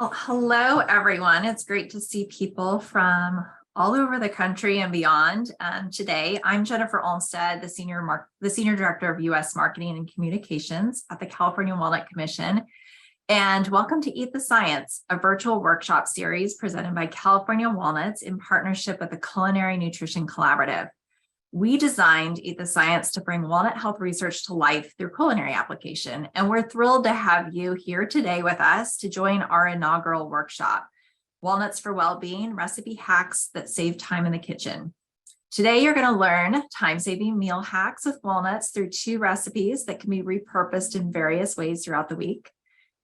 Well, hello, everyone. It's great to see people from all over the country and beyond. Today, I'm Jennifer Olmstead, the Senior Director of U.S. Marketing and Communications at the California Walnut Commission. And welcome to Eat the Science, a virtual workshop series presented by California Walnuts in partnership with the Culinary Nutrition Collaborative. We designed Eat the Science to bring walnut health research to life through culinary application, and we're thrilled to have you here today with us to join our inaugural workshop, Walnuts for Wellbeing, Recipe Hacks that Save Time in the Kitchen. Today, you're going to learn time-saving meal hacks with walnuts through 2 recipes that can be repurposed in various ways throughout the week.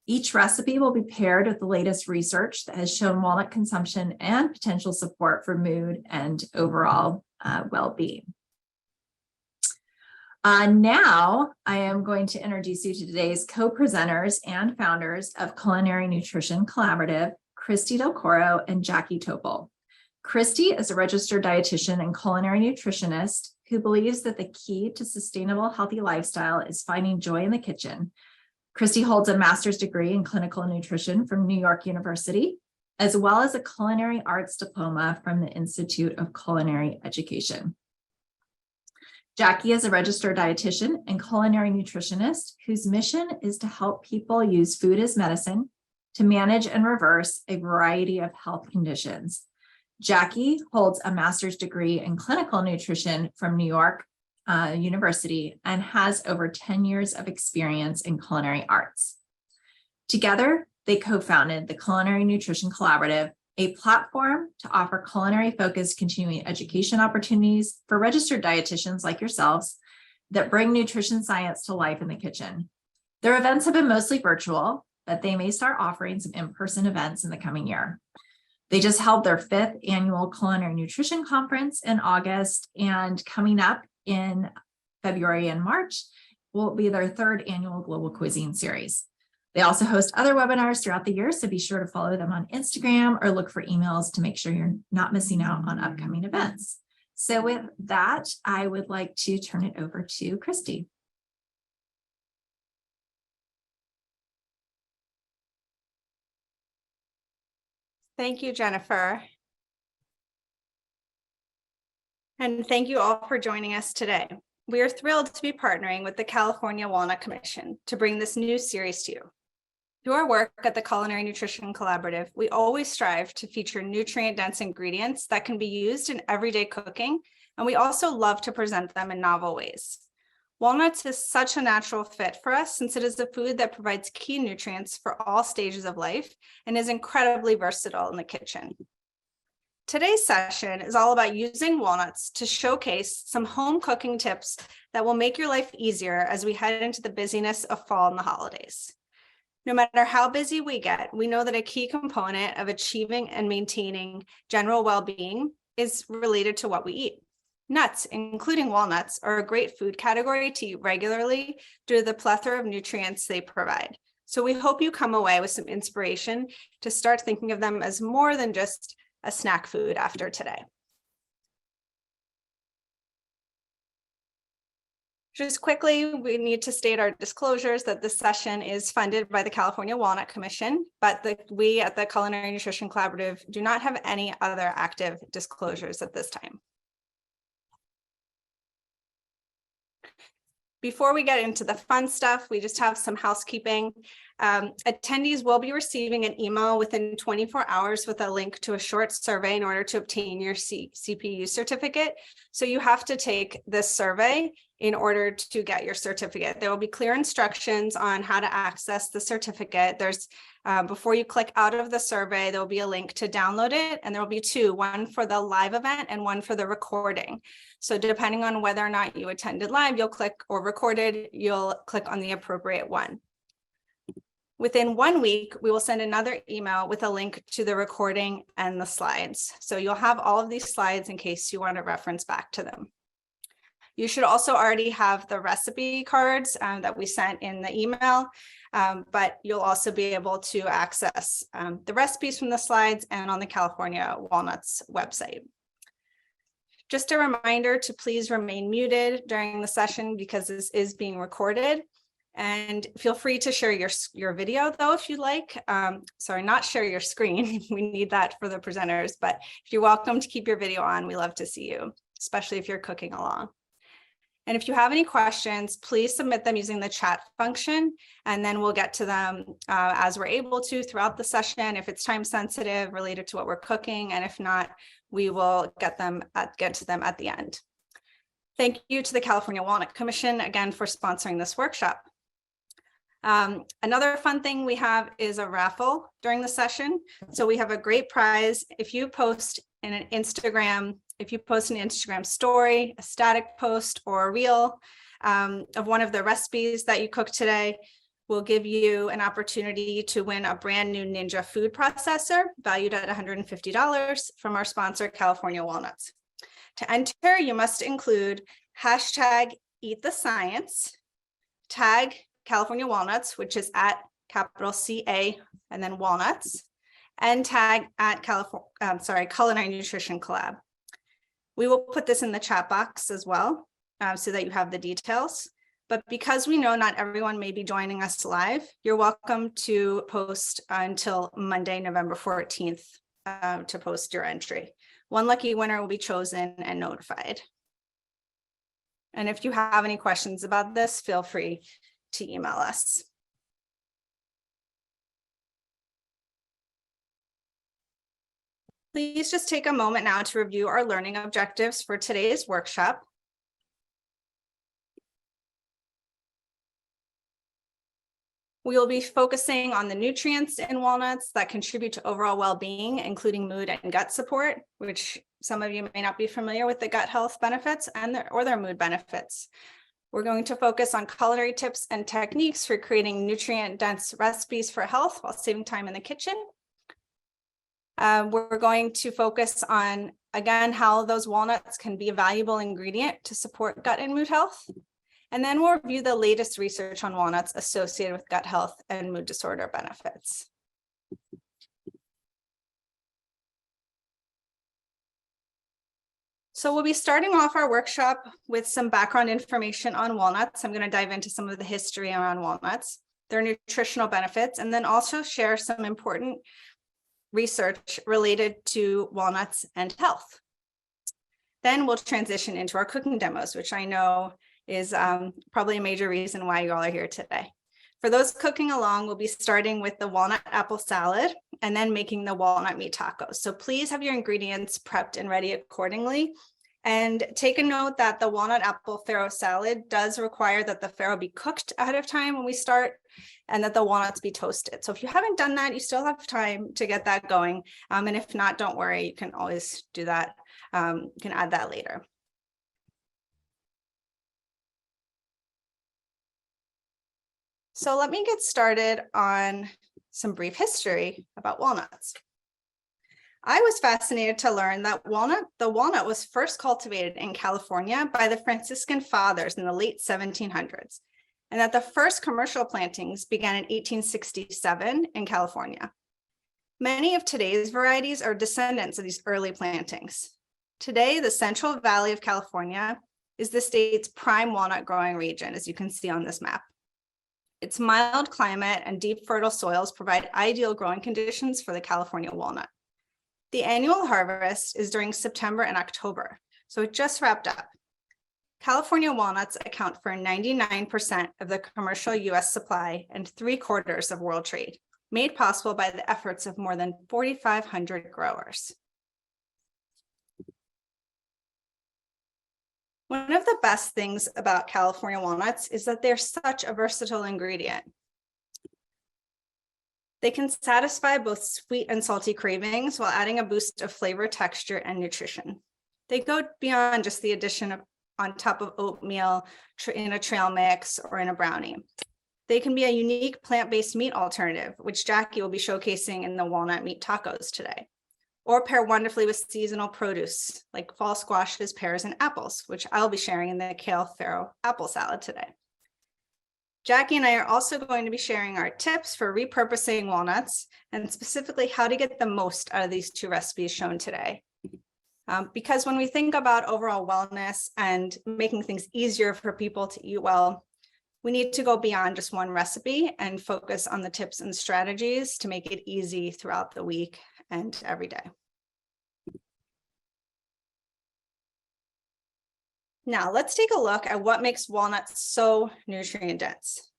Each recipe will be paired with the latest research that has shown walnut consumption and potential support for mood and overall well-being. Now I am going to introduce you to today's co-presenters and founders of Culinary Nutrition Collaborative, Christy Del Coro and Jackie Topol. Christy is a registered dietitian and culinary nutritionist who believes that the key to sustainable, healthy lifestyle is finding joy in the kitchen. Christy holds a master's degree in clinical nutrition from New York University, as well as a culinary arts diploma from the Institute of Culinary Education. Jackie is a registered dietitian and culinary nutritionist whose mission is to help people use food as medicine to manage and reverse a variety of health conditions. Jackie holds a master's degree in clinical nutrition from New York University and has over 10 years of experience in culinary arts. Together, they co-founded the Culinary Nutrition Collaborative, a platform to offer culinary-focused continuing education opportunities for registered dietitians like yourselves that bring nutrition science to life in the kitchen. Their events have been mostly virtual, but they may start offering some in-person events in the coming year. They just held their 5th annual Culinary Nutrition Conference in August, and coming up in February and March will be their 3rd annual Global Cuisine Series. They also host other webinars throughout the year, so be sure to follow them on Instagram or look for emails to make sure you're not missing out on upcoming events. So with that, I would like to turn it over to Christy. Thank you, Jennifer. And thank you all for joining us today. We are thrilled to be partnering with the California Walnut Commission to bring this new series to you. Through our work at the Culinary Nutrition Collaborative, we always strive to feature nutrient-dense ingredients that can be used in everyday cooking, and we also love to present them in novel ways. Walnuts is such a natural fit for us since it is a food that provides key nutrients for all stages of life and is incredibly versatile in the kitchen. Today's session is all about using walnuts to showcase some home cooking tips that will make your life easier as we head into the busyness of fall and the holidays. No matter how busy we get, we know that a key component of achieving and maintaining general well-being is related to what we eat. Nuts, including walnuts, are a great food category to eat regularly due to the plethora of nutrients they provide. So we hope you come away with some inspiration to start thinking of them as more than just a snack food after today. Just quickly, we need to state our disclosures that this session is funded by the California Walnut Commission, but we at the Culinary Nutrition Collaborative do not have any other active disclosures at this time. Before we get into the fun stuff, we just have some housekeeping. Attendees will be receiving an email within 24 hours with a link to a short survey in order to obtain your CPU certificate. So you have to take this survey in order to get your certificate. There will be clear instructions on how to access the certificate. There's before you click out of the survey, there will be a link to download it, and there will be 2, one for the live event and one for the recording. So depending on whether or not you attended live, you'll click, or recorded, you'll click on the appropriate one. Within 1 week, we will send another email with a link to the recording and the slides. So you'll have all of these slides in case you want to reference back to them. You should also already have the recipe cards that we sent in the email, but you'll also be able to access the recipes from the slides and on the California Walnuts website. Just a reminder to please remain muted during the session because this is being recorded. And feel free to share your video though, if you'd like. Sorry, not share your screen. We need that for the presenters, but if you're welcome to keep your video on, we love to see you, especially if you're cooking along. And if you have any questions, please submit them using the chat function, and then we'll get to them as we're able to throughout the session, if it's time sensitive related to what we're cooking, and if not, we will get to them at the end. Thank you to the California Walnut Commission again for sponsoring this workshop. Another fun thing we have is a raffle during the session. So we have a great prize. If you post an Instagram story, a static post, or a reel of one of the recipes that you cooked today, we'll give you an opportunity to win a brand new Ninja food processor valued at $150 from our sponsor, California Walnuts. To enter, you must include hashtag #EatTheScience, tag California Walnuts, which is at capital CA and then Walnuts, and tag at Culinary Nutrition Collab. We will put this in the chat box as well, so that you have the details. But because we know not everyone may be joining us live, you're welcome to post until Monday, November 14th, to post your entry. One lucky winner will be chosen and notified. And if you have any questions about this, feel free to email us. Please just take a moment now to review our learning objectives for today's workshop. We will be focusing on the nutrients in walnuts that contribute to overall well-being, including mood and gut support, which some of you may not be familiar with the gut health benefits or their mood benefits. We're going to focus on culinary tips and techniques for creating nutrient-dense recipes for health while saving time in the kitchen. We're going to focus on, again, how those walnuts can be a valuable ingredient to support gut and mood health. And then we'll review the latest research on walnuts associated with gut health and mood disorder benefits. So we'll be starting off our workshop with some background information on walnuts. I'm going to dive into some of the history around walnuts, their nutritional benefits, and then also share some important research related to walnuts and health. Then we'll transition into our cooking demos, which I know is probably a major reason why you all are here today. For those cooking along, we'll be starting with the walnut apple salad and then making the walnut meat tacos. So please have your ingredients prepped and ready accordingly. And take a note that the walnut apple farro salad does require that the farro be cooked ahead of time when we start, and that the walnuts be toasted. So if you haven't done that, you still have time to get that going. And if not, don't worry, you can always do that. You can add that later. So let me get started on some brief history about walnuts. I was fascinated to learn that the walnut was first cultivated in California by the Franciscan fathers in the late 1700s, and that the first commercial plantings began in 1867 in California. Many of today's varieties are descendants of these early plantings. Today, the Central Valley of California is the state's prime walnut growing region, as you can see on this map. Its mild climate and deep fertile soils provide ideal growing conditions for the California walnut. The annual harvest is during September and October, so it just wrapped up. California walnuts account for 99% of the commercial US supply and 3/4 of world trade, made possible by the efforts of more than 4,500 growers. One of the best things about California walnuts is that they're such a versatile ingredient. They can satisfy both sweet and salty cravings while adding a boost of flavor, texture, and nutrition. They go beyond just the addition of on top of oatmeal in a trail mix or in a brownie. They can be a unique plant-based meat alternative, which Jackie will be showcasing in the walnut meat tacos today, or pair wonderfully with seasonal produce like fall squashes, pears, and apples, which I'll be sharing in the Kale farro apple salad today. Jackie and I are also going to be sharing our tips for repurposing walnuts, and specifically how to get the most out of these two recipes shown today. Because when we think about overall wellness and making things easier for people to eat well, We need to go beyond just one recipe and focus on the tips and strategies to make it easy throughout the week and every day. Now let's take a look at what makes walnuts so nutrient dense.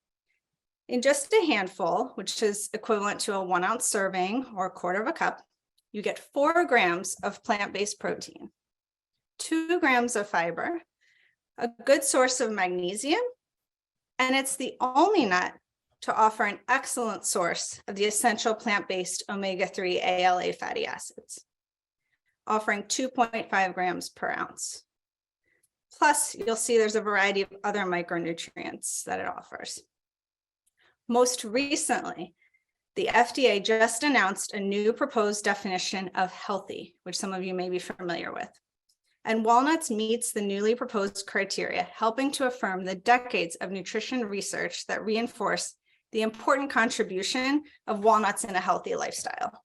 In just a handful, which is equivalent to a 1 ounce serving or a quarter of a cup, you get 4 grams of plant-based protein, 2 grams of fiber, a good source of magnesium, and it's the only nut to offer an excellent source of the essential plant-based omega-3 ALA fatty acids, offering 2.5 grams per ounce. Plus, you'll see there's a variety of other micronutrients that it offers. Most recently, the FDA just announced a new proposed definition of healthy, which some of you may be familiar with. And walnuts meets the newly proposed criteria, helping to affirm the decades of nutrition research that reinforce the important contribution of walnuts in a healthy lifestyle.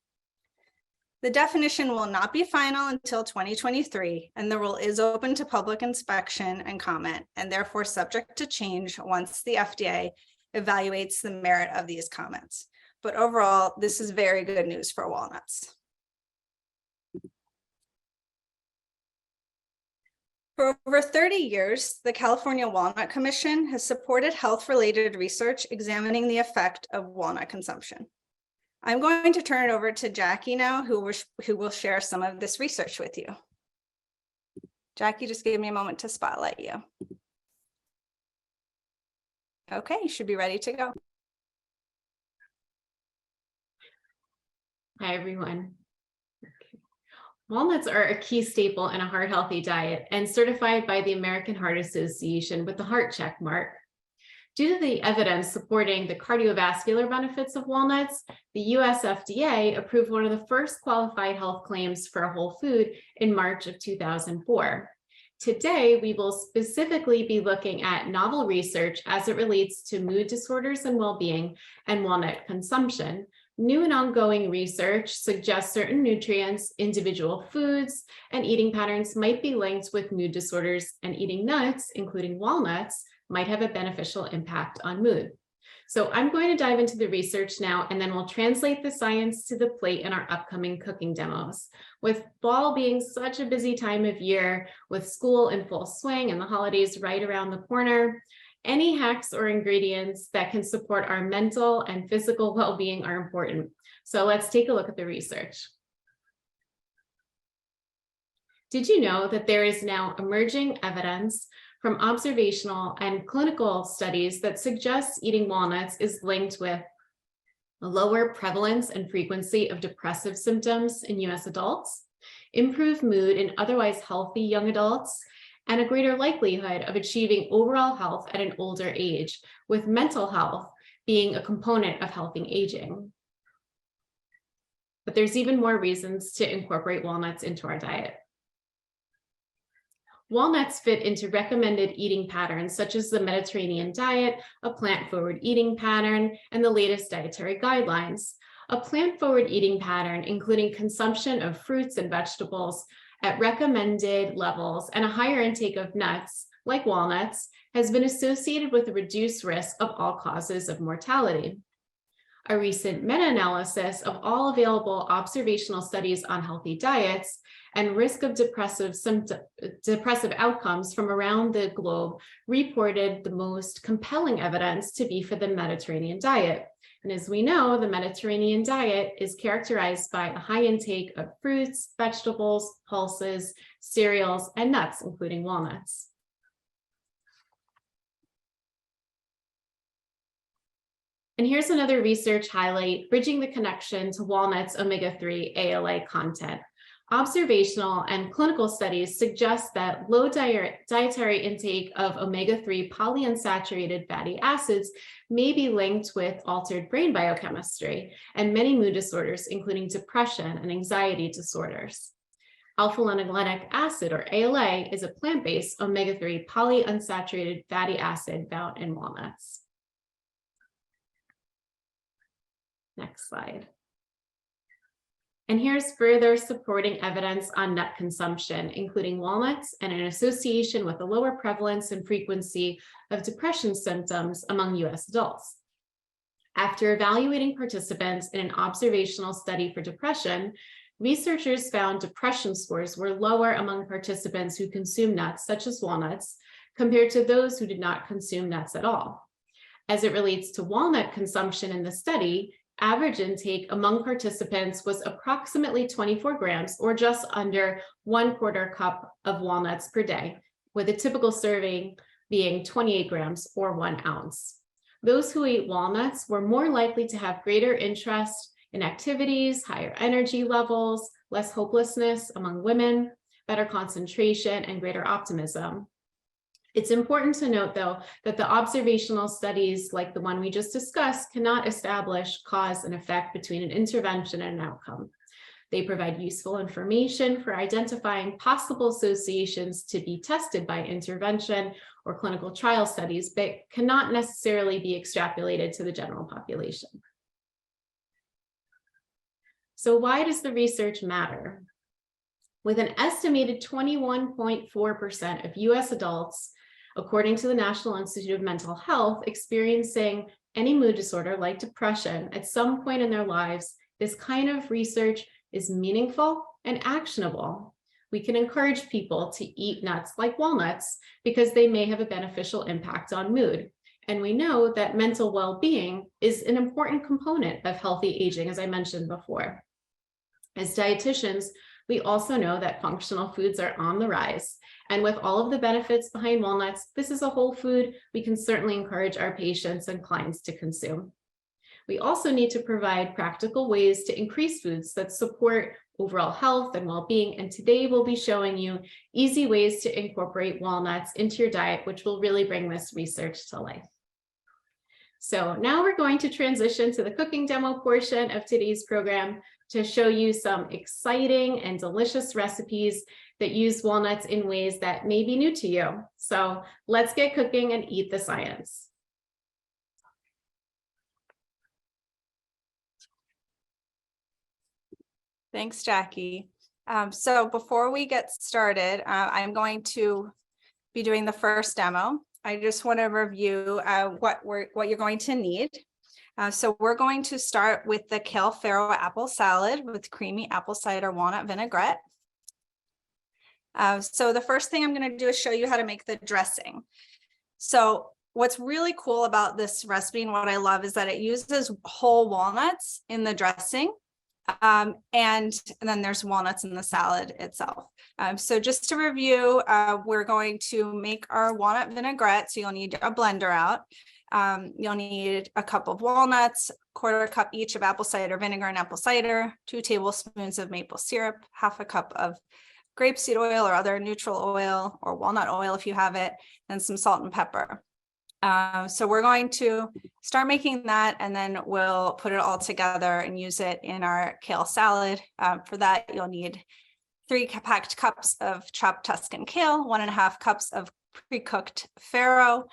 The definition will not be final until 2023, and the rule is open to public inspection and comment, and therefore subject to change once the FDA evaluates the merit of these comments. But overall, this is very good news for walnuts. For over 30 years, the California Walnut Commission has supported health-related research examining the effect of walnut consumption. I'm going to turn it over to Jackie now, who will share some of this research with you. Jackie, just give me a moment to spotlight you. Okay, you should be ready to go. Hi, everyone. Okay. Walnuts are a key staple in a heart healthy diet and certified by the American Heart Association with the heart check mark. Due to the evidence supporting the cardiovascular benefits of walnuts, the US FDA approved one of the first qualified health claims for a whole food in March of 2004. Today, we will specifically be looking at novel research as it relates to mood disorders and well-being and walnut consumption. New and ongoing research suggests certain nutrients, individual foods, and eating patterns might be linked with mood disorders, and eating nuts, including walnuts, might have a beneficial impact on mood. So I'm going to dive into the research now, and then we'll translate the science to the plate in our upcoming cooking demos. With fall being such a busy time of year, with school in full swing and the holidays right around the corner, any hacks or ingredients that can support our mental and physical well-being are important. So let's take a look at the research. Did you know that there is now emerging evidence from observational and clinical studies that suggests eating walnuts is linked with a lower prevalence and frequency of depressive symptoms in US adults, improved mood in otherwise healthy young adults, and a greater likelihood of achieving overall health at an older age, with mental health being a component of healthy aging. But there's even more reasons to incorporate walnuts into our diet. Walnuts fit into recommended eating patterns such as the Mediterranean diet, a plant-forward eating pattern, and the latest dietary guidelines. A plant-forward eating pattern, including consumption of fruits and vegetables at recommended levels and a higher intake of nuts, like walnuts, has been associated with a reduced risk of all causes of mortality. A recent meta-analysis of all available observational studies on healthy diets and risk of depressive outcomes from around the globe reported the most compelling evidence to be for the Mediterranean diet. And as we know, the Mediterranean diet is characterized by a high intake of fruits, vegetables, pulses, cereals, and nuts, including walnuts. And here's another research highlight, bridging the connection to walnuts' omega-3 ALA content. Observational and clinical studies suggest that low dietary intake of omega-3 polyunsaturated fatty acids may be linked with altered brain biochemistry and many mood disorders, including depression and anxiety disorders. Alpha-linolenic acid, or ALA, is a plant-based omega-3 polyunsaturated fatty acid found in walnuts. Next slide. And here's further supporting evidence on nut consumption, including walnuts and an association with a lower prevalence and frequency of depression symptoms among US adults. After evaluating participants in an observational study for depression, researchers found depression scores were lower among participants who consume nuts, such as walnuts, compared to those who did not consume nuts at all. As it relates to walnut consumption in the study, average intake among participants was approximately 24 grams, or just under 1/4 cup of walnuts per day, with a typical serving being 28 grams or 1 ounce. Those who ate walnuts were more likely to have greater interest in activities, higher energy levels, less hopelessness among women, better concentration, and greater optimism. It's important to note, though, that the observational studies like the one we just discussed cannot establish cause and effect between an intervention and an outcome. They provide useful information for identifying possible associations to be tested by intervention or clinical trial studies, but cannot necessarily be extrapolated to the general population. So why does the research matter? With an estimated 21.4% of US adults, according to the National Institute of Mental Health, experiencing any mood disorder like depression at some point in their lives, this kind of research is meaningful and actionable. We can encourage people to eat nuts like walnuts because they may have a beneficial impact on mood. And we know that mental well-being is an important component of healthy aging, as I mentioned before. As dietitians, we also know that functional foods are on the rise. And with all of the benefits behind walnuts, this is a whole food we can certainly encourage our patients and clients to consume. We also need to provide practical ways to increase foods that support overall health and well-being. And today we'll be showing you easy ways to incorporate walnuts into your diet, which will really bring this research to life. So now we're going to transition to the cooking demo portion of today's program to show you some exciting and delicious recipes that use walnuts in ways that may be new to you. So let's get cooking and eat the science. Thanks, Jackie. So before we get started, I'm going to be doing the first demo. I just want to review what you're going to need. So we're going to start with the Kale farro apple salad with creamy apple cider walnut vinaigrette. So the first thing I'm going to do is show you how to make the dressing. So what's really cool about this recipe and what I love is that it uses whole walnuts in the dressing. And then there's walnuts in the salad itself. So just to review, we're going to make our walnut vinaigrette. So you'll need a blender out. You'll need a cup of walnuts, 1/4 cup each of apple cider vinegar and apple cider, 2 tablespoons of maple syrup, 1/2 cup of grapeseed oil or other neutral oil or walnut oil if you have it, and some salt and pepper. So we're going to start making that, and then we'll put it all together and use it in our kale salad. For that, you'll need 3 packed cups of chopped Tuscan kale, 1.5 cups of pre-cooked farro,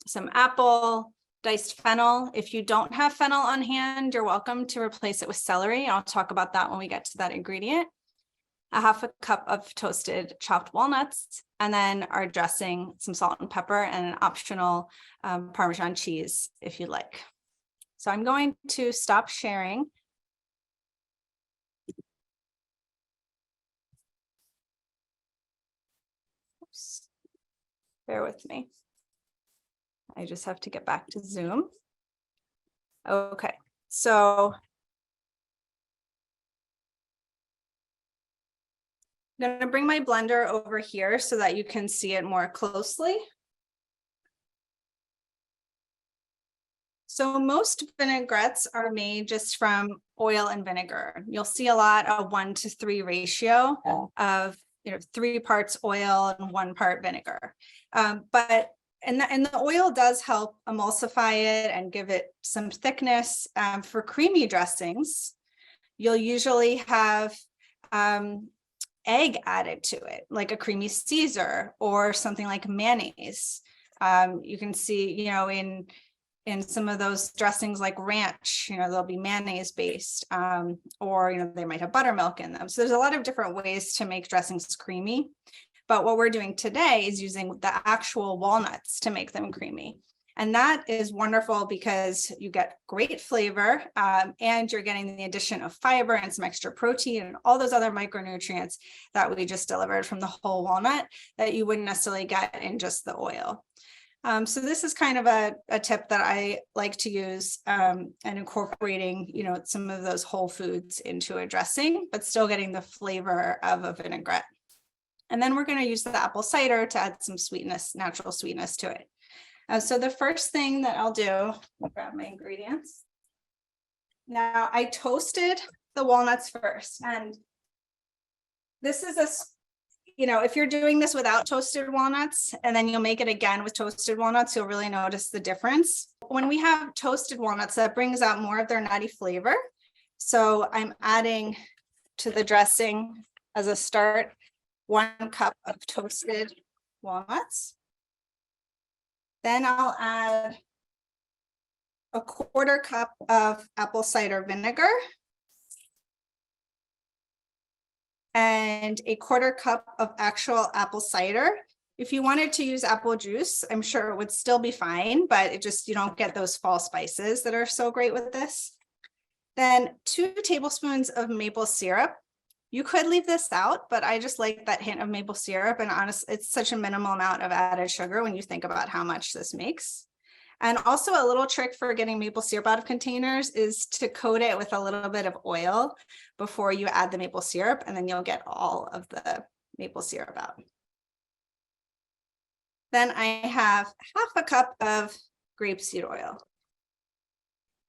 some apple, diced fennel. If you don't have fennel on hand, you're welcome to replace it with celery. I'll talk about that when we get to that ingredient. 1/2 cup of toasted chopped walnuts, and then our dressing, some salt and pepper, and an optional Parmesan cheese if you'd like. So I'm going to stop sharing. Oops. Bear with me. I just have to get back to Zoom. Okay, so I'm going to bring my blender over here so that you can see it more closely. So most vinaigrettes are made just from oil and vinegar. You'll see a lot of 1-to-3 ratio of 3 parts oil and 1 part vinegar. But the oil does help emulsify it and give it some thickness. For creamy dressings, you'll usually have egg added to it, like a creamy Caesar or something like mayonnaise. You can see, in in some of those dressings like ranch, they'll be mayonnaise based, or, they might have buttermilk in them. So there's a lot of different ways to make dressings creamy. But what we're doing today is using the actual walnuts to make them creamy. And that is wonderful because you get great flavor, and you're getting the addition of fiber and some extra protein and all those other micronutrients that we just delivered from the whole walnut that you wouldn't necessarily get in just the oil. So this is kind of a tip that I like to use, and incorporating, some of those whole foods into a dressing, but still getting the flavor of a vinaigrette. And then we're going to use the apple cider to add some sweetness, natural sweetness to it. So the first thing that I'll do, I'll grab my ingredients. Now I toasted the walnuts first, and this is if you're doing this without toasted walnuts, and then you'll make it again with toasted walnuts, you'll really notice the difference. When we have toasted walnuts, that brings out more of their nutty flavor. So I'm adding to the dressing as a start, 1 cup of toasted walnuts. Then I'll add a 1/4 cup of apple cider vinegar and a 1/4 cup of actual apple cider. If you wanted to use apple juice, I'm sure it would still be fine, but you don't get those fall spices that are so great with this. Then 2 tablespoons of maple syrup. You could leave this out, but I just like that hint of maple syrup, and honestly, it's such a minimal amount of added sugar when you think about how much this makes. And also a little trick for getting maple syrup out of containers is to coat it with a little bit of oil before you add the maple syrup, and then you'll get all of the maple syrup out. Then I have 1/2 cup of grapeseed oil.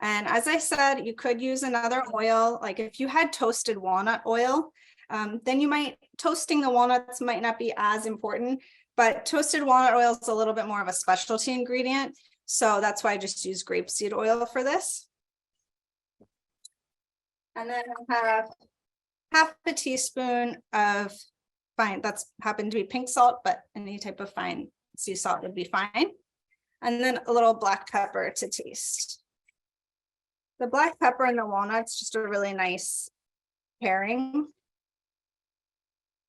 And as I said, you could use another oil, like if you had toasted walnut oil, then toasting the walnuts might not be as important, but toasted walnut oil is a little bit more of a specialty ingredient. So that's why I just use grapeseed oil for this. And then I have 1/2 teaspoon of that's happened to be pink salt, but any type of fine sea salt would be fine. And then a little black pepper to taste. The black pepper and the walnuts, just a really nice pairing.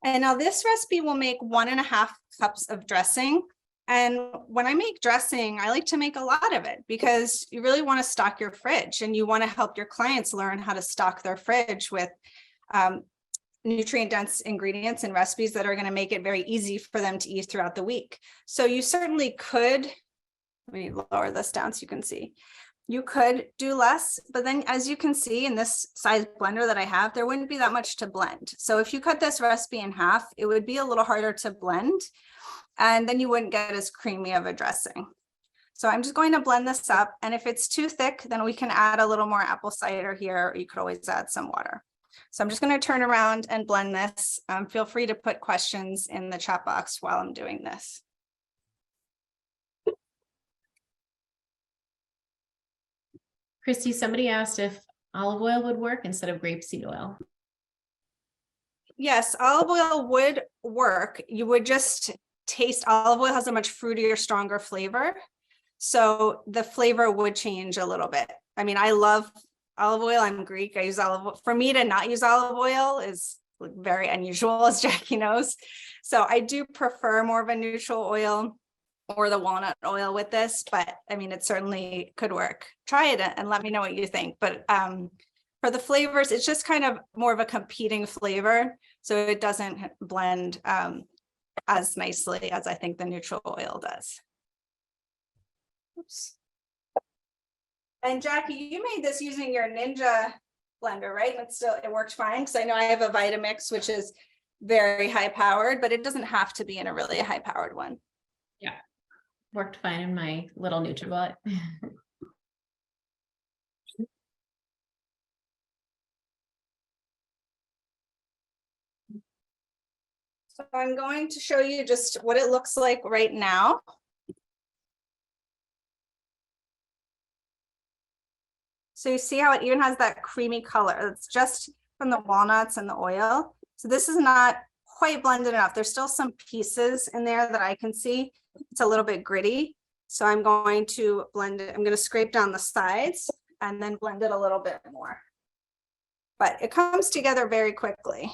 And now this recipe will make 1.5 cups of dressing. And when I make dressing, I like to make a lot of it because you really want to stock your fridge, and you want to help your clients learn how to stock their fridge with nutrient-dense ingredients and recipes that are going to make it very easy for them to eat throughout the week. So you certainly could, let me lower this down so you can see. You could do less, but then as you can see in this size blender that I have, there wouldn't be that much to blend. So if you cut this recipe in half, it would be a little harder to blend, and then you wouldn't get as creamy of a dressing. So I'm just going to blend this up, and if it's too thick, then we can add a little more apple cider here, or you could always add some water. So I'm just going to turn around and blend this. Feel free to put questions in the chat box while I'm doing this. Christy, somebody asked if olive oil would work instead of grapeseed oil. Yes, olive oil would work. You would just taste, olive oil has a much fruitier, stronger flavor. So the flavor would change a little bit. I mean, I love olive oil. I'm Greek. I use olive oil. For me to not use olive oil is very unusual, as Jackie knows. So I do prefer more of a neutral oil or the walnut oil with this, but I mean, it certainly could work. Try it and let me know what you think. But for the flavors, it's just kind of more of a competing flavor. So it doesn't blend as nicely as I think the neutral oil does. Oops. And Jackie, you made this using your Ninja blender, right? It worked fine, because I know I have a Vitamix, which is very high powered, but it doesn't have to be in a really high powered one. Yeah, worked fine in my little NutriBot. So I'm going to show you just what it looks like right now. So you see how it even has that creamy color. It's just from the walnuts and the oil. So this is not quite blended enough. There's still some pieces in there that I can see. It's a little bit gritty. So I'm going to blend it. I'm going to scrape down the sides and then blend it a little bit more. But it comes together very quickly.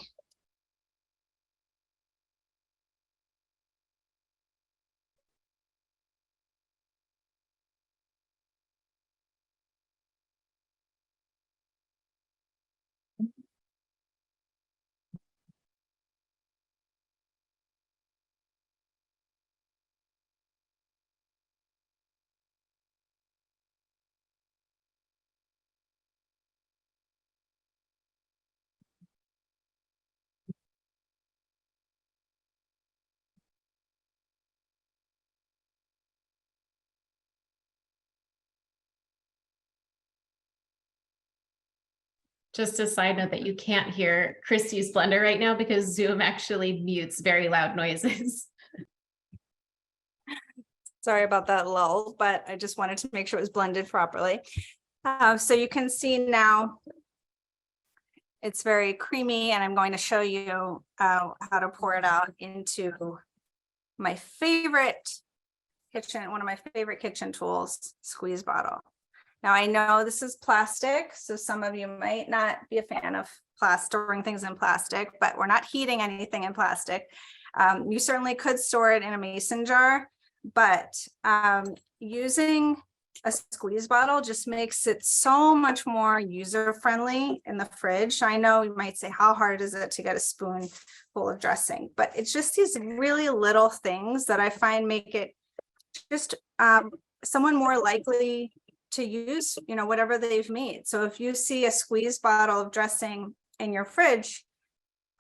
Just a side note that you can't hear Christy's blender right now because Zoom actually mutes very loud noises. Sorry about that lull, but I just wanted to make sure it was blended properly. So you can see now it's very creamy, and I'm going to show you how to pour it out into my favorite kitchen, one of my favorite kitchen tools, squeeze bottle. Now I know this is plastic, so some of you might not be a fan of storing things in plastic, but we're not heating anything in plastic. You certainly could store it in a mason jar, but using a squeeze bottle just makes it so much more user-friendly in the fridge. I know you might say, how hard is it to get a spoon full of dressing? But it's just these really little things that I find make it just someone more likely to use, whatever they've made. So if you see a squeeze bottle of dressing in your fridge,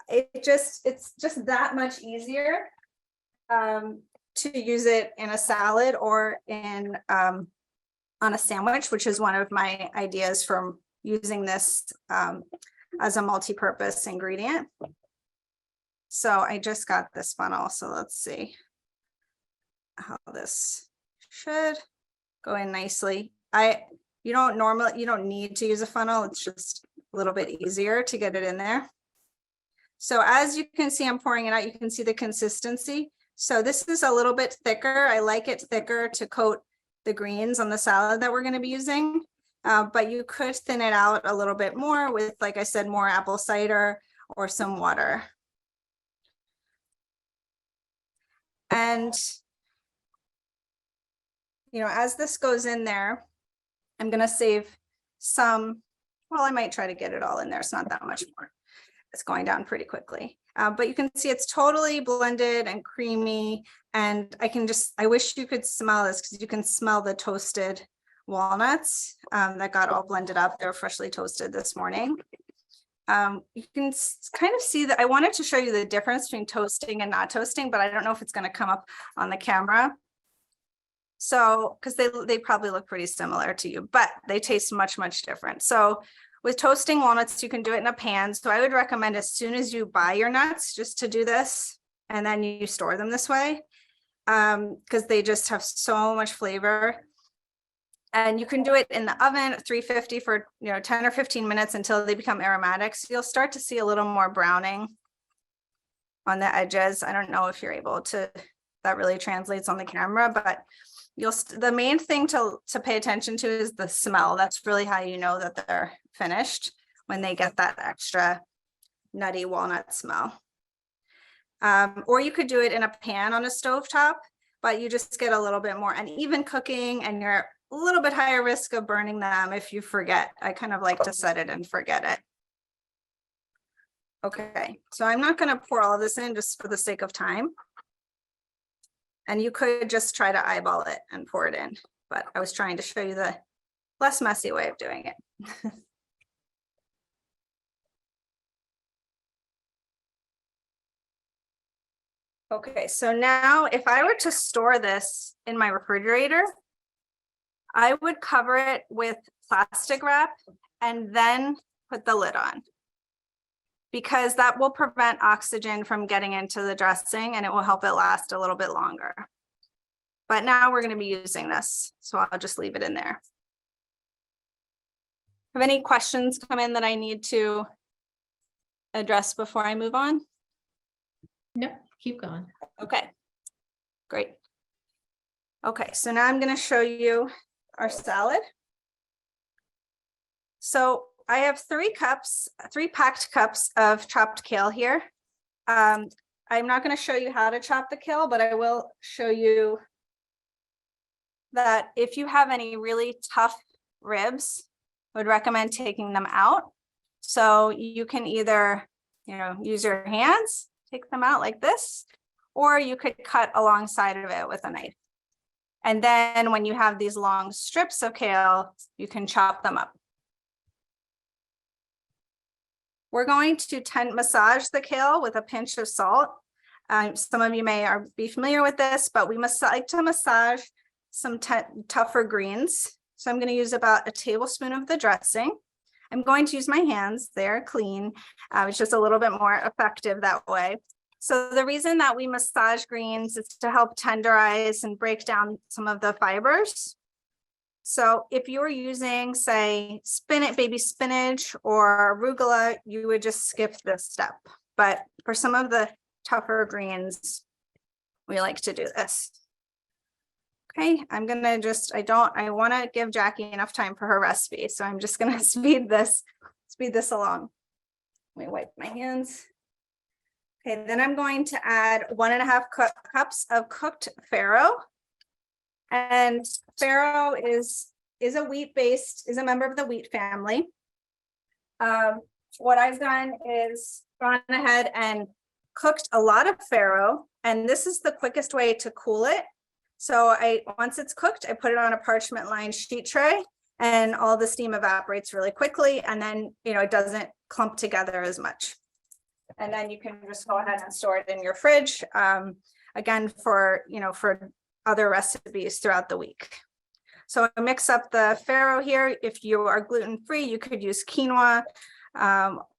it's just that much easier to use it in a salad or in on a sandwich, which is one of my ideas from using this as a multi-purpose ingredient. So I just got this funnel, so let's see how this should go in nicely. You don't need to use a funnel. It's just a little bit easier to get it in there. So as you can see, I'm pouring it out. You can see the consistency. So this is a little bit thicker. I like it thicker to coat the greens on the salad that we're going to be using. But you could thin it out a little bit more with, like I said, more apple cider or some water. And, as this goes in there, I'm going to save some, well, I might try to get it all in there. It's not that much more. It's going down pretty quickly. But you can see it's totally blended and creamy. And I wish you could smell this, because you can smell the toasted walnuts that got all blended up. They're freshly toasted this morning. You can kind of see that I wanted to show you the difference between toasting and not toasting, but I don't know if it's going to come up on the camera. So, because they probably look pretty similar to you, but they taste much, much different. So with toasting walnuts, you can do it in a pan. So I would recommend as soon as you buy your nuts, just to do this, and then you store them this way, because they just have so much flavor. And you can do it in the oven at 350 for 10 or 15 minutes until they become aromatic. So you'll start to see a little more browning on the edges. I don't know if you're able to, that really translates on the camera, but the main thing to pay attention to is the smell. That's really how you know that they're finished, when they get that extra nutty walnut smell. Or you could do it in a pan on a stovetop, but you just get a little bit more uneven cooking, and you're a little bit higher risk of burning them if you forget. I kind of like to set it and forget it. Okay, so I'm not going to pour all of this in just for the sake of time. And you could just try to eyeball it and pour it in, but I was trying to show you the less messy way of doing it. Okay, so now if I were to store this in my refrigerator, I would cover it with plastic wrap and then put the lid on, because that will prevent oxygen from getting into the dressing, and it will help it last a little bit longer. But now we're going to be using this, so I'll just leave it in there. Have any questions come in that I need to address before I move on? Nope, keep going. Okay, great. Okay, so now I'm going to show you our salad. So I have 3 packed cups of chopped kale here. I'm not going to show you how to chop the kale, but I will show you that if you have any really tough ribs, I would recommend taking them out. So you can either, use your hands, take them out like this, or you could cut alongside of it with a knife. And then when you have these long strips of kale, you can chop them up. We're going to massage the kale with a pinch of salt. Some of you may be familiar with this, but we like to massage some tougher greens. So I'm going to use about a tablespoon of the dressing. I'm going to use my hands. They're clean. It's just a little bit more effective that way. So the reason that we massage greens is to help tenderize and break down some of the fibers. So if you were using, say, baby spinach or arugula, you would just skip this step. But for some of the tougher greens, we like to do this. Okay, I'm gonna I want to give Jackie enough time for her recipe, so I'm just gonna speed this along. Let me wipe my hands. Okay, then I'm going to add 1.5 cups of cooked farro. And farro is a member of the wheat family. What I've done is gone ahead and cooked a lot of farro, and this is the quickest way to cool it. So once it's cooked, I put it on a parchment lined sheet tray, and all the steam evaporates really quickly, and then it doesn't clump together as much. And then you can just go ahead and store it in your fridge, again, for other recipes throughout the week. So I mix up the farro here. If you are gluten-free, you could use quinoa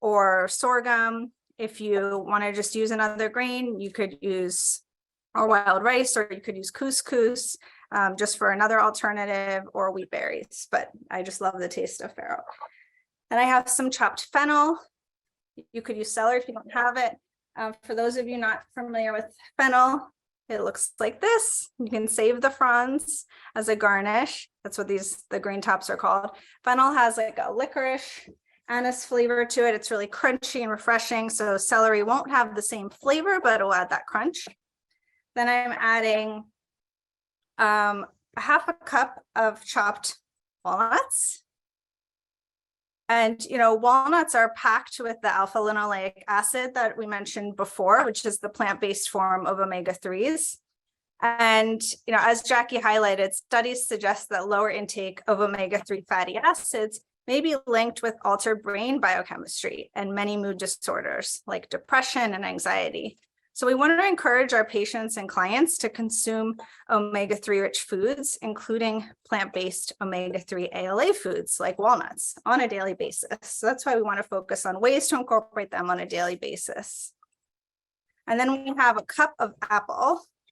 or sorghum. If you want to just use another grain, you could use wild rice, or you could use couscous just for another alternative, or wheat berries. But I just love the taste of farro. And I have some chopped fennel. You could use celery if you don't have it. For those of you not familiar with fennel, it looks like this. You can save the fronds as a garnish. That's what the green tops are called. Fennel has like a licorice anise flavor to it. It's really crunchy and refreshing. So celery won't have the same flavor, but it'll add that crunch. Then I'm adding 1/2 cup of chopped walnuts. And, walnuts are packed with the alpha linoleic acid that we mentioned before, which is the plant-based form of omega-3s. And, as Jackie highlighted, studies suggest that lower intake of omega-3 fatty acids may be linked with altered brain biochemistry and many mood disorders like depression and anxiety. So we want to encourage our patients and clients to consume omega-3 rich foods, including plant-based omega-3 ALA foods like walnuts on a daily basis. So that's why we want to focus on ways to incorporate them on a daily basis. And then we have a cup of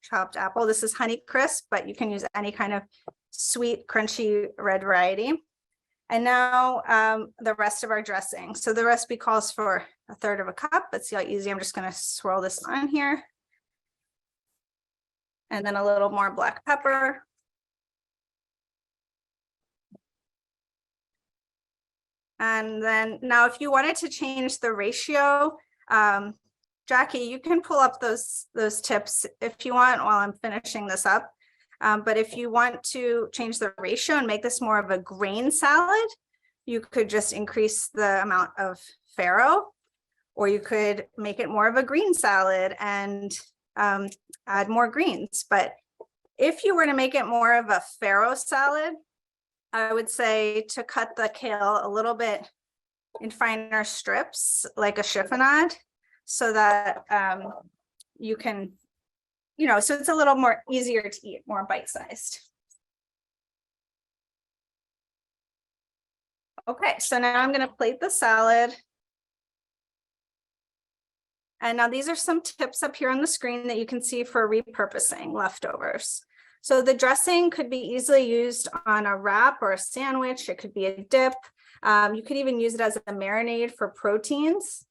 chopped apple. This is Honeycrisp, but you can use any kind of sweet, crunchy red variety. And now the rest of our dressing. So the recipe calls for 1/3 cup. Let's see how easy. I'm just going to swirl this on here. And then a little more black pepper. And then now if you wanted to change the ratio, Jackie, you can pull up those tips if you want while I'm finishing this up. But if you want to change the ratio and make this more of a grain salad, you could just increase the amount of farro, or you could make it more of a green salad and add more greens. But if you were to make it more of a farro salad, I would say to cut the kale a little bit in finer strips, like a chiffonade, so that you can, so it's a little more easier to eat, more bite-sized. Okay, so now I'm going to plate the salad. And now these are some tips up here on the screen that you can see for repurposing leftovers. So the dressing could be easily used on a wrap or a sandwich. It could be a dip. You could even use it as a marinade for proteins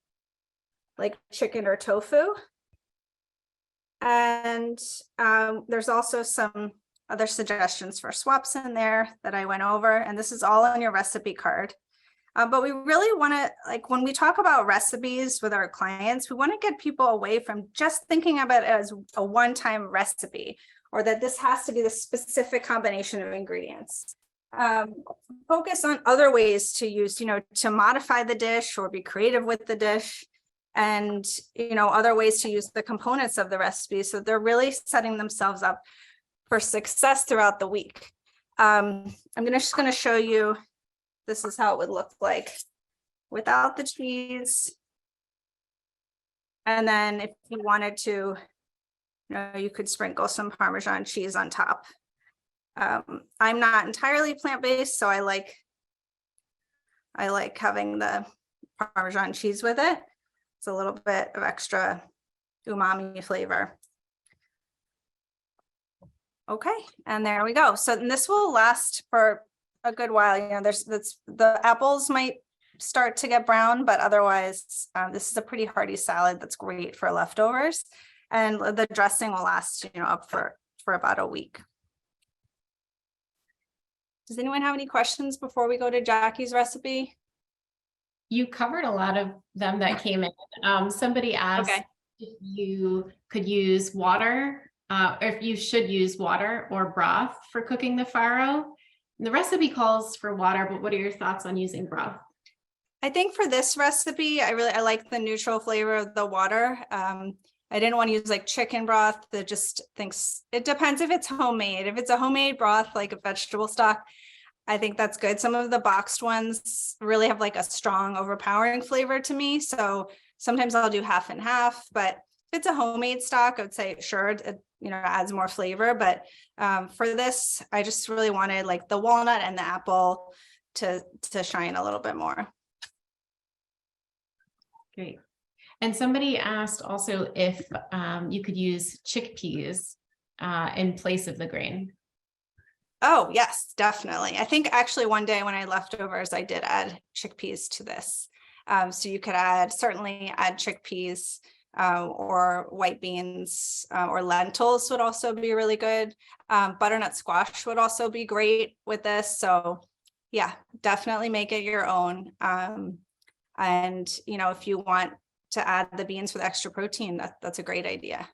like chicken or tofu. And there's also some other suggestions for swaps in there that I went over, and this is all on your recipe card. But we really want to, like, when we talk about recipes with our clients, we want to get people away from just thinking about it as a one-time recipe, or that this has to be the specific combination of ingredients. Focus on other ways to use, to modify the dish or be creative with the dish, and, other ways to use the components of the recipe. So they're really setting themselves up for success throughout the week. I'm just going to show you. This is how it would look like without the cheese. And then if you wanted to, you could sprinkle some Parmesan cheese on top. I'm not entirely plant-based, so I like having the Parmesan cheese with it. It's a little bit of extra umami flavor. Okay, and there we go. So this will last for a good while. The apples might start to get brown, but otherwise this is a pretty hearty salad that's great for leftovers, and the dressing will last up for about a week. Does anyone have any questions before we go to Jackie's recipe? You covered a lot of them that came in. Somebody asked if you could use water, or if you should use water or broth for cooking the farro. The recipe calls for water, but what are your thoughts on using broth? I think for this recipe, I like the neutral flavor of the water. I didn't want to use like chicken broth. That just thinks it depends if it's homemade. If it's a homemade broth, like a vegetable stock, I think that's good. Some of the boxed ones really have like a strong, overpowering flavor to me. So sometimes I'll do half and half, but if it's a homemade stock, I would say sure, it adds more flavor. But for this, I just really wanted like the walnut and the apple to shine a little bit more. Great. And somebody asked also if you could use chickpeas in place of the grain. Oh, yes, definitely. I think actually one day when I leftovers, I did add chickpeas to this. So you could certainly add chickpeas or white beans or lentils would also be really good. Butternut squash would also be great with this. So yeah, definitely make it your own. And if you want to add the beans with extra protein, that's a great idea.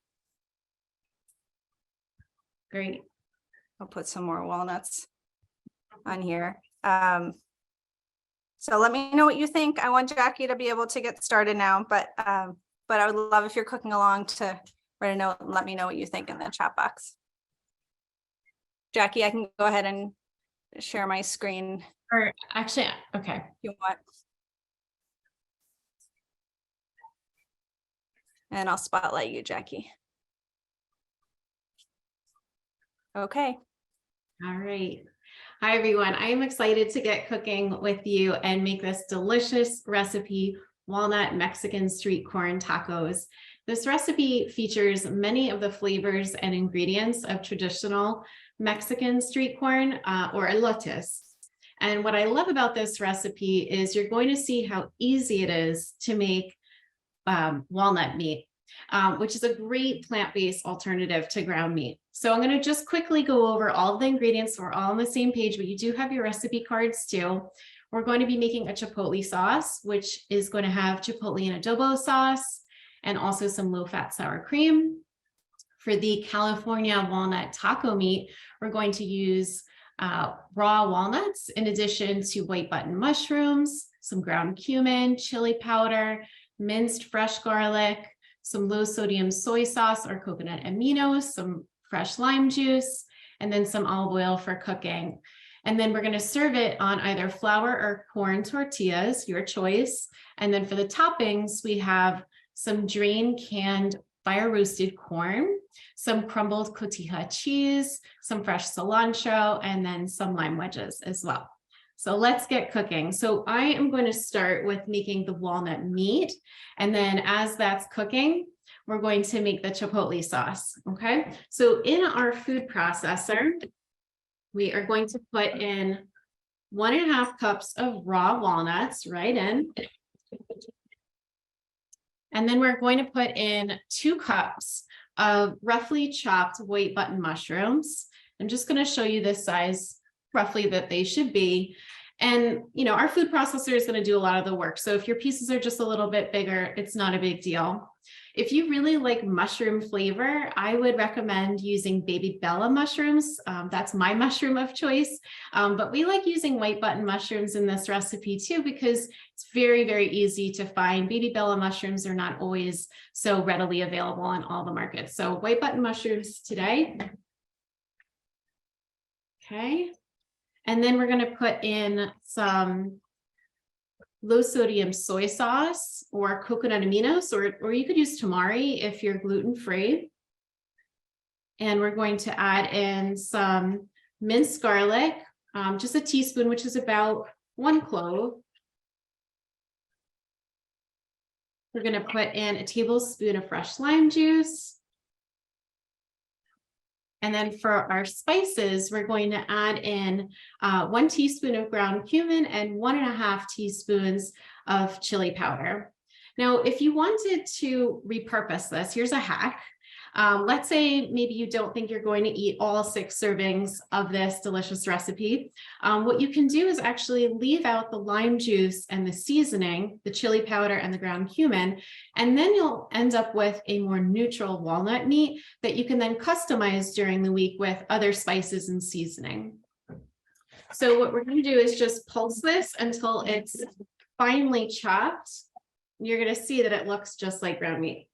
Great. I'll put some more walnuts on here. So let me know what you think. I want Jackie to be able to get started now, but I would love if you're cooking along to write a note and let me know what you think in the chat box. Jackie, I can go ahead and share my screen. Or actually, okay. If you want. And I'll spotlight you, Jackie. Okay. All right. Hi, everyone. I am excited to get cooking with you and make this delicious recipe, walnut Mexican street corn tacos. This recipe features many of the flavors and ingredients of traditional Mexican street corn or elotes. And what I love about this recipe is you're going to see how easy it is to make walnut meat, which is a great plant-based alternative to ground meat. So I'm going to just quickly go over all the ingredients. So we're all on the same page, but you do have your recipe cards too. We're going to be making a chipotle sauce, which is going to have chipotle and adobo sauce and also some low-fat sour cream. For the California walnut taco meat, we're going to use raw walnuts in addition to white button mushrooms, some ground cumin, chili powder, minced fresh garlic, some low sodium soy sauce or coconut aminos, some fresh lime juice, and then some olive oil for cooking. And then we're going to serve it on either flour or corn tortillas, your choice. And then for the toppings, we have some drained canned fire roasted corn, some crumbled cotija cheese, some fresh cilantro, and then some lime wedges as well. So let's get cooking. So I am going to start with making the walnut meat. And then as that's cooking, we're going to make the chipotle sauce. Okay. So in our food processor, we are going to put in 1.5 cups of raw walnuts right in. And then we're going to put in 2 cups of roughly chopped white button mushrooms. I'm just going to show you this size roughly that they should be. And, our food processor is going to do a lot of the work. So if your pieces are just a little bit bigger, it's not a big deal. If you really like mushroom flavor, I would recommend using baby Bella mushrooms. That's my mushroom of choice. But we like using white button mushrooms in this recipe too, because it's very, very easy to find. Baby Bella mushrooms are not always so readily available on all the markets. So white button mushrooms today. Okay. And then we're going to put in some low sodium soy sauce or coconut aminos, or you could use tamari if you're gluten-free. And we're going to add in some minced garlic, just a teaspoon, which is about 1 clove. We're going to put in a tablespoon of fresh lime juice. And then for our spices, we're going to add in 1 teaspoon of ground cumin and 1.5 teaspoons of chili powder. Now, if you wanted to repurpose this, here's a hack. Let's say maybe you don't think you're going to eat all 6 servings of this delicious recipe. What you can do is actually leave out the lime juice and the seasoning, the chili powder and the ground cumin, and then you'll end up with a more neutral walnut meat that you can then customize during the week with other spices and seasoning. So what we're going to do is just pulse this until it's finely chopped. You're going to see that it looks just like ground meat.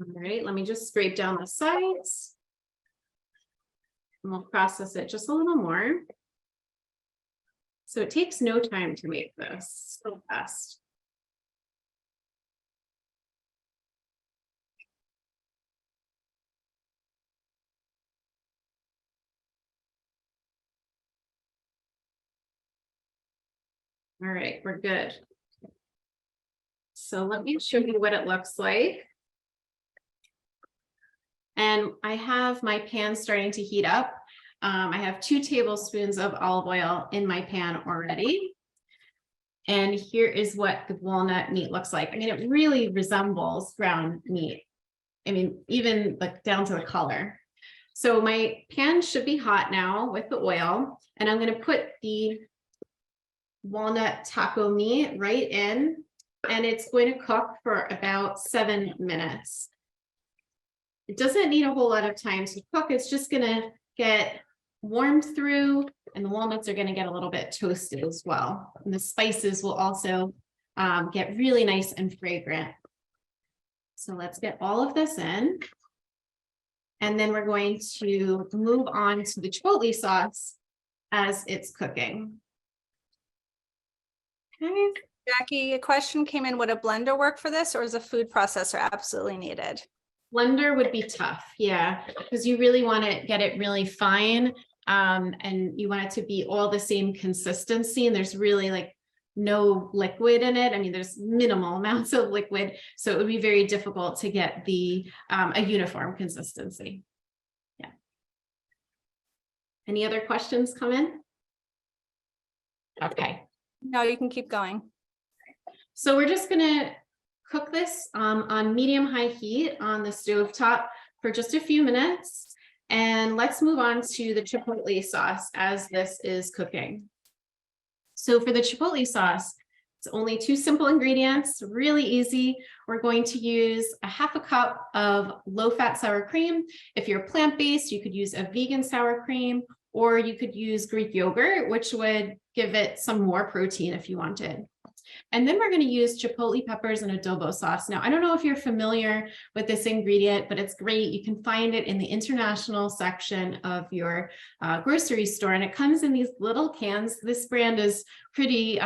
All right, let me just scrape down the sides. And we'll process it just a little more. So it takes no time to make this, so fast. All right, we're good. So let me show you what it looks like. And I have my pan starting to heat up. I have 2 tablespoons of olive oil in my pan already. And here is what the walnut meat looks like. I mean, it really resembles ground meat. I mean, even like down to the color. So my pan should be hot now with the oil, and I'm going to put the walnut taco meat right in, and it's going to cook for about 7 minutes. It doesn't need a whole lot of time to cook. It's just going to get warmed through, and the walnuts are going to get a little bit toasted as well. And the spices will also get really nice and fragrant. So let's get all of this in. And then we're going to move on to the chipotle sauce as it's cooking. Okay. Jackie, a question came in, would a blender work for this, or is a food processor absolutely needed? Blender would be tough, yeah, because you really want to get it really fine, and you want it to be all the same consistency, and there's really like no liquid in it. I mean, there's minimal amounts of liquid, so it would be very difficult to get the a uniform consistency. Yeah. Any other questions come in? Okay. No, you can keep going. So we're just gonna cook this on medium-high heat on the stove top for just a few minutes. And let's move on to the chipotle sauce as this is cooking. So for the chipotle sauce, it's only 2 simple ingredients, really easy. We're going to use a 1/2 cup of low-fat sour cream. If you're plant-based, you could use a vegan sour cream, or you could use Greek yogurt, which would give it some more protein if you wanted. And then we're going to use chipotle peppers and adobo sauce. Now, I don't know if you're familiar with this ingredient, but it's great. You can find it in the international section of your grocery store, and it comes in these little cans. This brand is pretty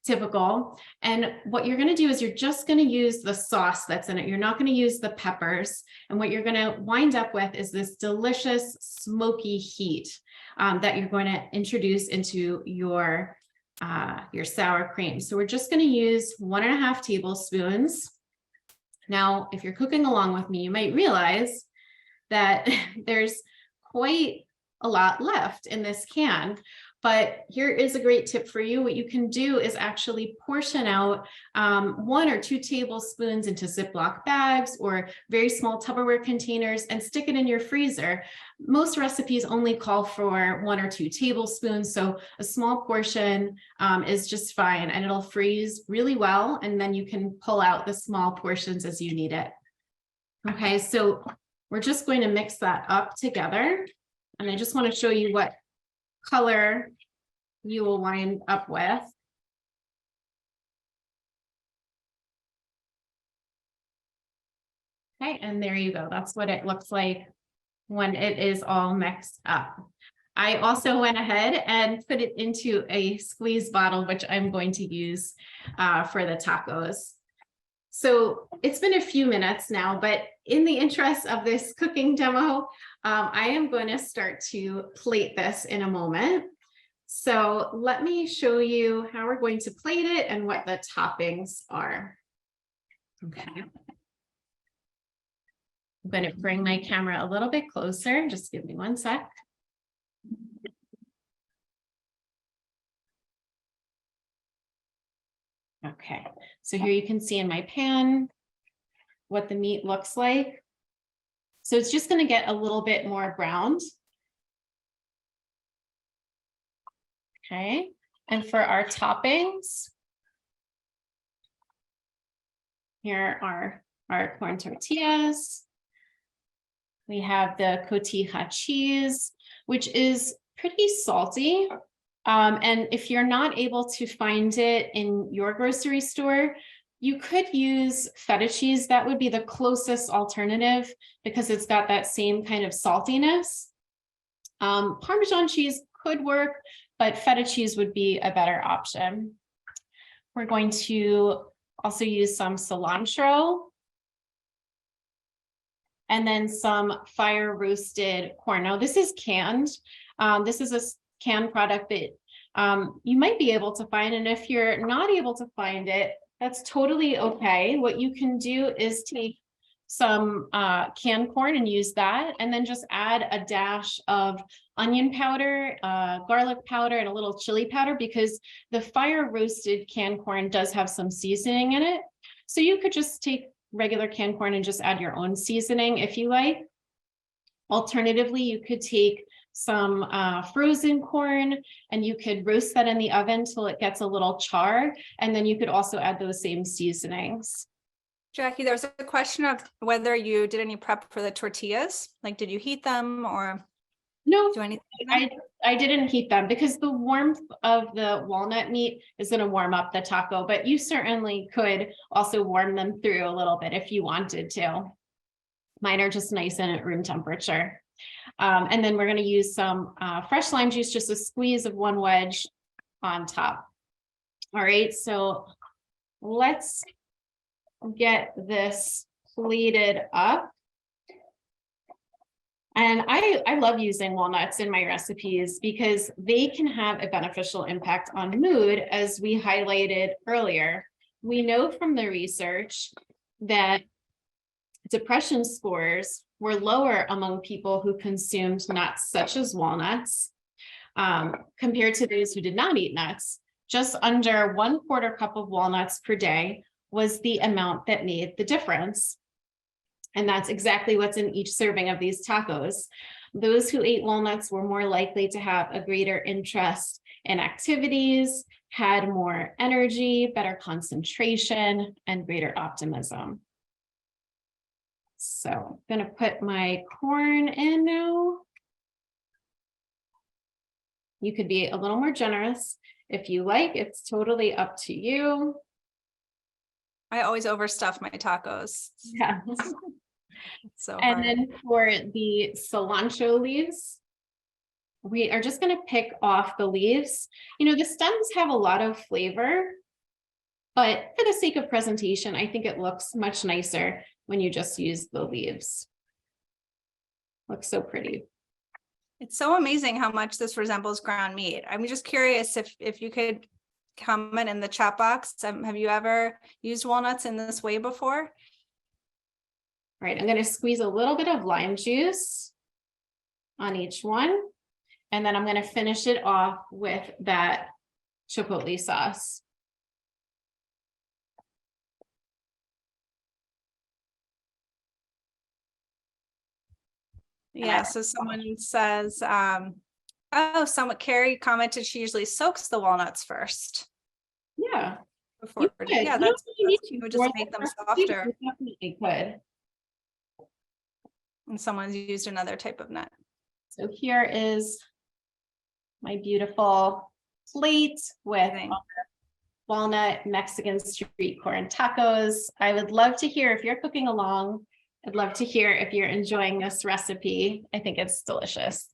typical. And what you're going to do is you're just going to use the sauce that's in it. You're not going to use the peppers. And what you're going to wind up with is this delicious smoky heat that you're going to introduce into your sour cream. So we're just going to use 1.5 tablespoons. Now, if you're cooking along with me, you might realize that there's quite a lot left in this can. But here is a great tip for you. What you can do is actually portion out 1 or 2 tablespoons into Ziploc bags or very small Tupperware containers and stick it in your freezer. Most recipes only call for 1 or 2 tablespoons, so a small portion is just fine, and it'll freeze really well, and then you can pull out the small portions as you need it. Okay, so we're just going to mix that up together, and I just want to show you what color you will wind up with. Okay, and there you go. That's what it looks like when it is all mixed up. I also went ahead and put it into a squeeze bottle, which I'm going to use for the tacos. So it's been a few minutes now, but in the interest of this cooking demo, I am going to start to plate this in a moment. So let me show you how we're going to plate it and what the toppings are. Okay. I'm going to bring my camera a little bit closer. Just give me 1 sec. Okay, so here you can see in my pan what the meat looks like. So it's just going to get a little bit more browned. Okay, and for our toppings, here are our corn tortillas. We have the cotija cheese, which is pretty salty. And if you're not able to find it in your grocery store, you could use feta cheese. That would be the closest alternative because it's got that same kind of saltiness. Parmesan cheese could work, but feta cheese would be a better option. We're going to also use some cilantro and then some fire roasted corn. Now this is canned. This is a canned product that you might be able to find. And if you're not able to find it, that's totally okay. What you can do is take some canned corn and use that, and then just add a dash of onion powder, garlic powder, and a little chili powder, because the fire roasted canned corn does have some seasoning in it. So you could just take regular canned corn and just add your own seasoning if you like. Alternatively, you could take some frozen corn and you could roast that in the oven till it gets a little char, and then you could also add those same seasonings. Jackie, there was a question of whether you did any prep for the tortillas. Like, did you heat them or No, do anything? I didn't heat them because the warmth of the walnut meat is going to warm up the taco, but you certainly could also warm them through a little bit if you wanted to. Mine are just nice and at room temperature. And then we're going to use some fresh lime juice, just a squeeze of 1 wedge on top. All right, so let's get this plated up. And I love using walnuts in my recipes because they can have a beneficial impact on mood, as we highlighted earlier. We know from the research that depression scores were lower among people who consumed nuts such as walnuts compared to those who did not eat nuts. Just under 1/4 cup of walnuts per day was the amount that made the difference. And that's exactly what's in each serving of these tacos. Those who ate walnuts were more likely to have a greater interest in activities, had more energy, better concentration, and greater optimism. So I'm going to put my corn in now. You could be a little more generous if you like. It's totally up to you. I always overstuff my tacos. Yeah. So and hard. then for the cilantro leaves, we are just going to pick off the leaves. You know, the stems have a lot of flavor, but for the sake of presentation, I think it looks much nicer when you just use the leaves. Looks so pretty. It's so amazing how much this resembles ground meat. I'm just curious if you could comment in the chat box. Have you ever used walnuts in this way before? All right, I'm going to squeeze a little bit of lime juice on each one. And then I'm going to finish it off with that chipotle sauce. Yeah, so someone says, oh, Carrie commented she usually soaks the walnuts first. Yeah. Before, yeah, that's cute. Just make them softer. You definitely could. And someone's used another type of nut. So here is my beautiful plate with walnut Mexican street corn tacos. I would love to hear if you're cooking along. I'd love to hear if you're enjoying this recipe. I think it's delicious.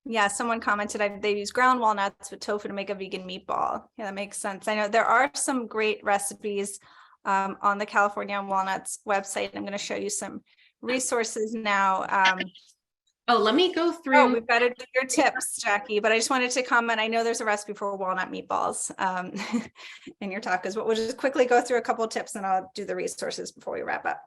Yeah, someone commented they use ground walnuts with tofu to make a vegan meatball. Yeah, that makes sense. I know there are some great recipes on the California Walnuts website. I'm going to show you some resources now. Oh, let me go through. Oh, we've got to do your tips, Jackie, but I just wanted to comment. I know there's a recipe for walnut meatballs in your tacos, but we'll just quickly go through a couple of tips and I'll do the resources before we wrap up.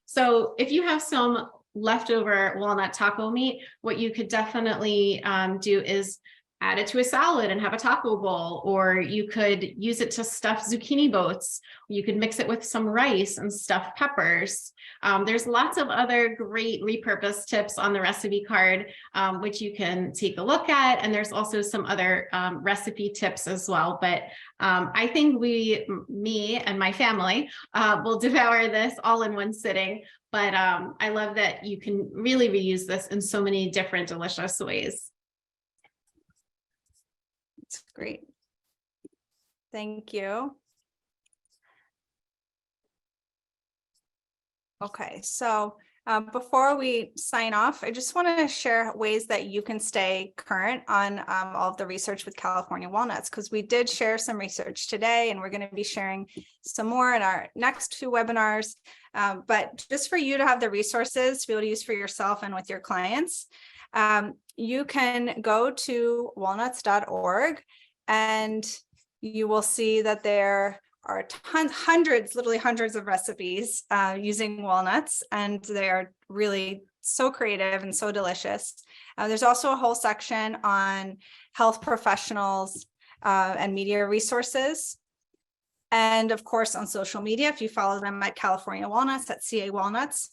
So if you have some leftover walnut taco meat, what you could definitely do is add it to a salad and have a taco bowl, or you could use it to stuff zucchini boats. You could mix it with some rice and stuff peppers. There's lots of other great repurposed tips on the recipe card, which you can take a look at. And there's also some other recipe tips as well. But I think me and my family will devour this all in one sitting. But I love that you can really reuse this in so many different delicious ways. It's great. Thank you. Okay, so before we sign off, I just want to share ways that you can stay current on all of the research with California walnuts, because we did share some research today and we're going to be sharing some more in our next 2 webinars. But just for you to have the resources to be able to use for yourself and with your clients, you can go to walnuts.org and you will see that there are literally hundreds of recipes using walnuts, and they are really so creative and so delicious. There's also a whole section on health professionals and media resources. And of course, on social media, if you follow them at California Walnuts, at CA Walnuts,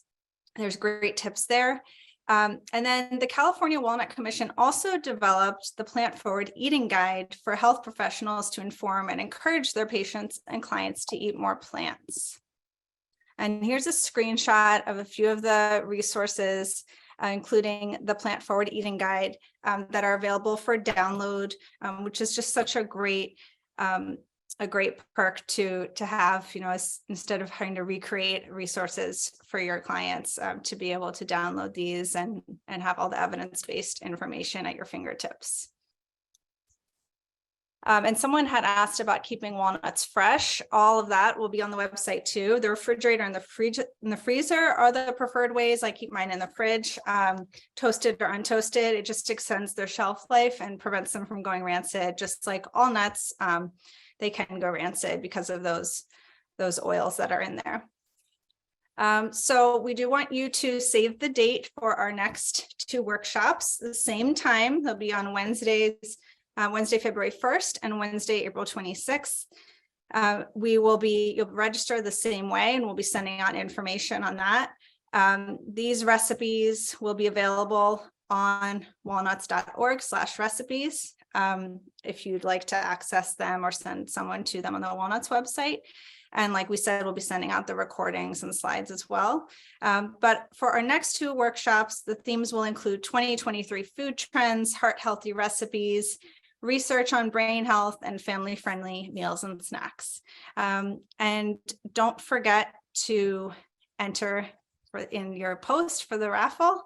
there's great tips there. And then the California Walnut Commission also developed the Plant Forward Eating Guide for health professionals to inform and encourage their patients and clients to eat more plants. And here's a screenshot of a few of the resources, including the Plant Forward Eating Guide that are available for download, which is just such a great perk to have, instead of having to recreate resources for your clients, to be able to download these and have all the evidence-based information at your fingertips. And someone had asked about keeping walnuts fresh. All of that will be on the website too. The refrigerator and the freezer are the preferred ways. I keep mine in the fridge, toasted or untoasted. It just extends their shelf life and prevents them from going rancid, just like all nuts. They can go rancid because of those oils that are in there. So we do want you to save the date for our next 2 workshops. The same time, they'll be on Wednesdays, Wednesday, February 1st and Wednesday, April 26th. You'll register the same way, and we'll be sending out information on that. These recipes will be available on walnuts.org/recipes. If you'd like to access them or send someone to them on the Walnuts website. And like we said, we'll be sending out the recordings and slides as well. But for our next 2 workshops, the themes will include 2023 food trends, heart healthy recipes, research on brain health, and family-friendly meals and snacks. And don't forget to enter in your post for the raffle.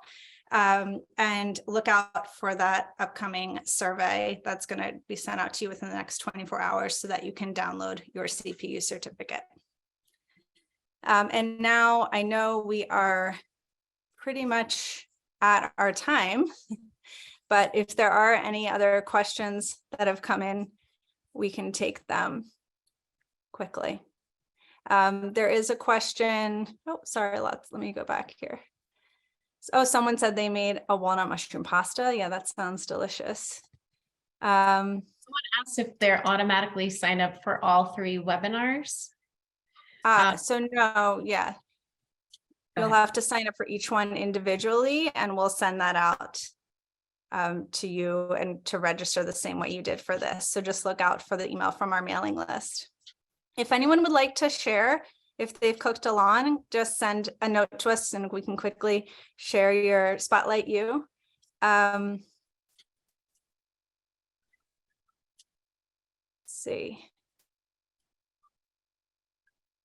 And look out for that upcoming survey that's going to be sent out to you within the next 24 hours so that you can download your CPU certificate. And now I know we are pretty much at our time, but if there are any other questions that have come in, we can take them quickly. There is a question. Oh, sorry, let me go back here. Oh, someone said they made a walnut mushroom pasta. Yeah, that sounds delicious. Someone asked if they're automatically signed up for all 3 webinars. So no, yeah. You'll have to sign up for each one individually, and we'll send that out to you and to register the same way you did for this. So just look out for the email from our mailing list. If anyone would like to share, if they've cooked along, just send a note to us and we can quickly share your spotlight you. Let's see.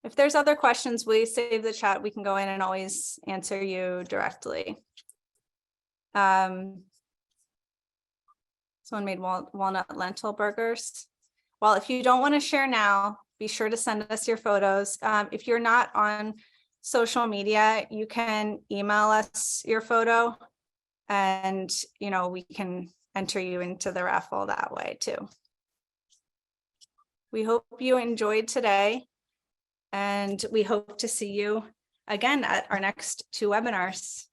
If there's other questions, please save the chat. We can go in and always answer you directly. Someone made walnut lentil burgers. Well, if you don't want to share now, be sure to send us your photos. If you're not on social media, you can email us your photo and, you know, we can enter you into the raffle that way too. We hope you enjoyed today, and we hope to see you again at our next 2 webinars.